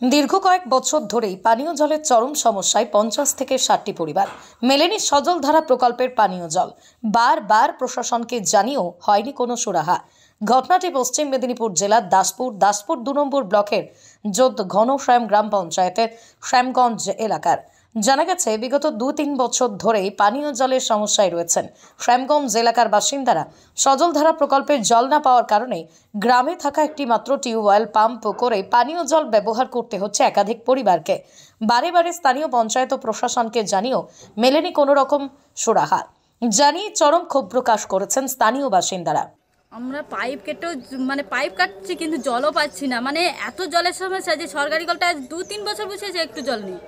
দীর্ঘ কয়েক বছর ধরেই পানীয় জলের চরম সমস্যায় 50 থেকে 60টি পরিবার। মেলেনি সজলধারা প্রকল্পের পানীয় জল। বারবার প্রশাসনকে জানিয়েও হয়নি কোনো সুরাহা। ঘটনাটি পশ্চিম মেদিনীপুর জেলার দাসপুর 2 নম্বর ব্লকের ঘনশ্যাম গ্রাম পঞ্চায়েতের শ্যামগঞ্জ এলাকার। জানা গেছে, বিগত 2-3 বছর ধরেই পানীয় জলের সমস্যায় রয়েছেন শ্যামগঞ্জ এলাকার বাসিন্দারা। সজলধারা প্রকল্পের জল না পাওয়ার কারণে গ্রামে থাকা একটি মাত্র টিউবওয়েল পাম্প করে পানীয় জল ব্যবহার করতে হচ্ছে একাধিক পরিবারকে। বারে বারে স্থানীয় পঞ্চায়েত ও প্রশাসনকে জানিয়েও মেলেনি কোনো রকম সুরাহা। জানিয়ে চরম ক্ষোভ প্রকাশ করেছেন স্থানীয় বাসিন্দারা। আমরা পাইপ কাটছি কিন্তু জলও পাচ্ছি না। এত জলের সমস্যা যে সরকারি কলটা 2-3 বছর বসেছে, একটু জল নেই।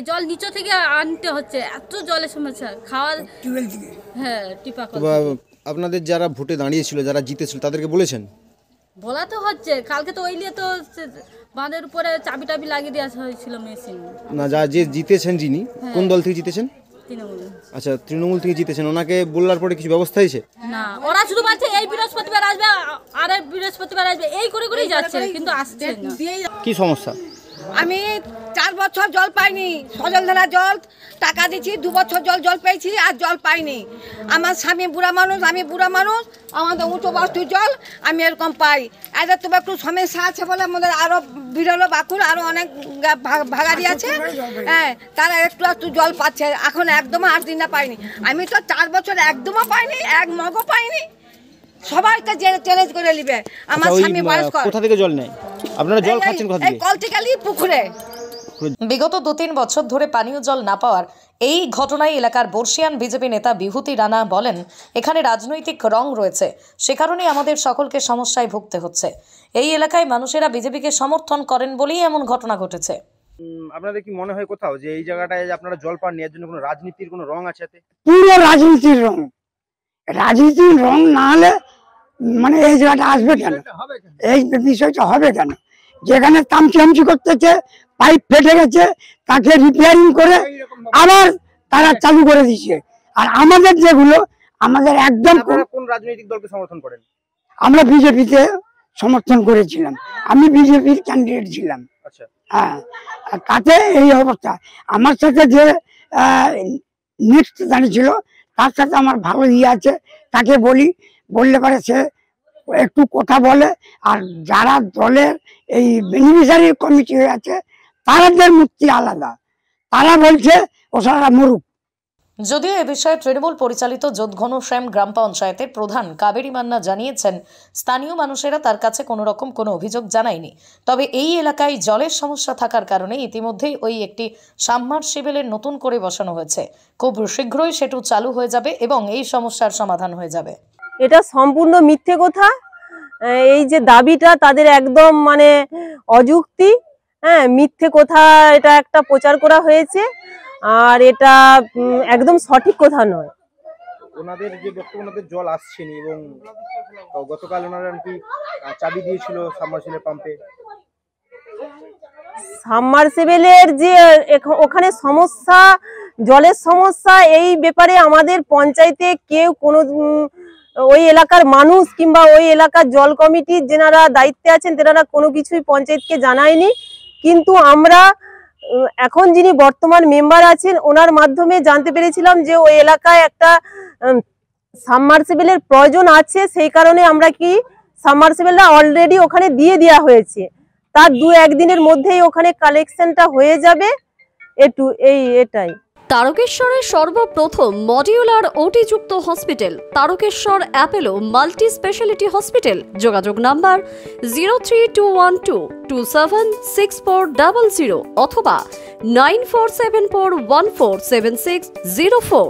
জল নিচে থেকে আনতে হচ্ছে, এত জলের সমস্যা। খাওয়ার টিউবওয়েল থেকে, হ্যাঁ, টিপা কল। আপনাদের যারা ভোটে দাঁড়িয়েছিল, যারা জিতেছিল, তাদেরকে বলেছেন? বলা তো হচ্ছে। কালকে তো ওইলিয়ে তো বাঁধের উপরে চাবি লাগিয়ে দেওয়া হয়েছিল মেশিন। না, যে জিতেছেন, যিনি কোন দল থেকে জিতেছেন? তৃণমূল। আচ্ছা, তৃণমূল থেকে জিতেছেন। ওনাকে বললার পরে কিছু ব্যবস্থা হয়েছে? না, ওরা শুধু বলছে এই বৃহস্পতিবার আসবে, আর বৃহস্পতিবার আসবে, এই করেই যাচ্ছে, কিন্তু আসছে না। কি সমস্যা? আমি 4 বছর জল পাইনি। সজলধারা জল টাকা দিচ্ছি, 2 বছর জল পেয়েছি, আর জল পাইনি। আমার স্বামী বুড়া মানুষ, আমি বুড়া মানুষ, আমাদের উঁচু বস্তু জল আমি এরকম পাই। এদের তো একটু সমস্যা আছে বলে আমাদের আরও বিরল বাঁকুড় আরও অনেক ভাগাড়ি আছে, হ্যাঁ, তারা একটু জল পাচ্ছে। এখন একদম 8 দিন না পাইনি। আমি তো 4 বছর একদমও পাইনি, এক মগও পাইনি। সবাইকে চ্যালেঞ্জ করে নিবে। আমার স্বামী বয়স্ক। কোথা থেকে জল নেয়? আপনারা জল খাচ্ছেন কোথা থেকে? এই কলটিকালি পুকুরে। বিগত 2-3 বছর ধরে পানীয় জল না পাওয়ার এই ঘটনায় এলাকার বর্ষিয়ান বিজেপি নেতা বিভূতি রানা বলেন, এখানে রাজনৈতিক রং রয়েছে, সে কারণে আমাদের সকলকে সমস্যায় ভুগতে হচ্ছে। এই এলাকায় মানুষেরা বিজেপিকে সমর্থন করেন বলেই এমন ঘটনা ঘটেছে। আপনাদের কি মনে হয় কোথাও যে এই জায়গাটায় আপনারা জল পান নেওয়ার জন্য কোনো রাজনীতির কোনো রং আছে? পুরো রাজনীতির রং। রাজনীতির রং না হলে এই জায়গাটা আসবে কেন? এই বিষয়টা হবে কেন? যেখানে তামচি করতেছে, পাইপ ফেটে গেছে, তাকে রিপেয়ারিং করে আবার তারা চালু করে দিচ্ছে। আর আমাদের যেগুলো, আমাদের একদম। কোন রাজনৈতিক দলকে সমর্থন করেন? আমরা বিজেপিতে সমর্থন করেছিলাম। আমি বিজেপির ক্যান্ডিডেট ছিলাম। আচ্ছা, হ্যাঁ, তাতে এই অবস্থা। আমার সাথে যে নেক্সট দাঁড়িয়েছিল, তার সাথে আমার ভালো আছে। তাকে বললে পারে সে একটু কথা বলে। আর যারা দলের এই বেনিফিশিয়ারি কমিটি হয়ে আছে, তাদের মুক্তি আলাদা। তারা বলছে ওরা মরুক। যদিও এ বিষয়ে তৃণমূল পরিচালিত ঘনশ্যাম গ্রাম পঞ্চায়েতের প্রধান কাবেরী মান্না জানিয়েছেন, স্থানীয় মানুষেরা তার কাছে কোনো রকম কোনো অভিযোগ জানায়নি। তবে এই এলাকায় জলের সমস্যা থাকার কারণে ইতিমধ্যেই একটি সাবমার্সিবলের নতুন করে বসানো হয়েছে। খুব শীঘ্রই সেটু চালু হয়ে যাবে এবং এই সমস্যার সমাধান হয়ে যাবে। এটা সম্পূর্ণ মিথ্যে কথা। এই যে দাবিটা তাদের একদম অযুক্তি, হ্যাঁ, মিথ্যে কথা। এটা একটা প্রচার করা হয়েছে, আর এটা একদম সঠিক কথা নয়। ওনাদের যে বর্তমানে জল আসছেনি এবং গতকাল ওনারা কি চাবি দিয়েছিল সাবমার্সিবল পাম্পে। সাবমার্সিবলের যে ওখানে সমস্যা, জলের সমস্যা, এই ব্যাপারে আমাদের পঞ্চায়েতে কেউ কোনো ওই এলাকার মানুষ কিংবা ওই এলাকার জল কমিটির যেনারা দায়িত্বে আছেন, তেনারা কোনো কিছুই পঞ্চায়েতকে জানায়নি। কিন্তু আমরা এখন যিনি বর্তমান মেম্বার আছেন, ওনার মাধ্যমে জানতে পেরেছিলাম যে ওই এলাকায় একটা সাবমার্সিবলের প্রয়োজন আছে। সেই কারণে আমরা সাবমার্সিবলটা অলরেডি ওখানে দিয়ে দেওয়া হয়েছে। তার 2-1 দিনের মধ্যেই ওখানে কালেকশনটা হয়ে যাবে। এটাই তারকেশ্বরের সর্বপ্রথম মডিউলার ওটি-যুক্ত hospital Tarakeswar Apollo multi speciality hospital. যোগাযোগ নাম্বার 03212276400 অথবা 9474147604।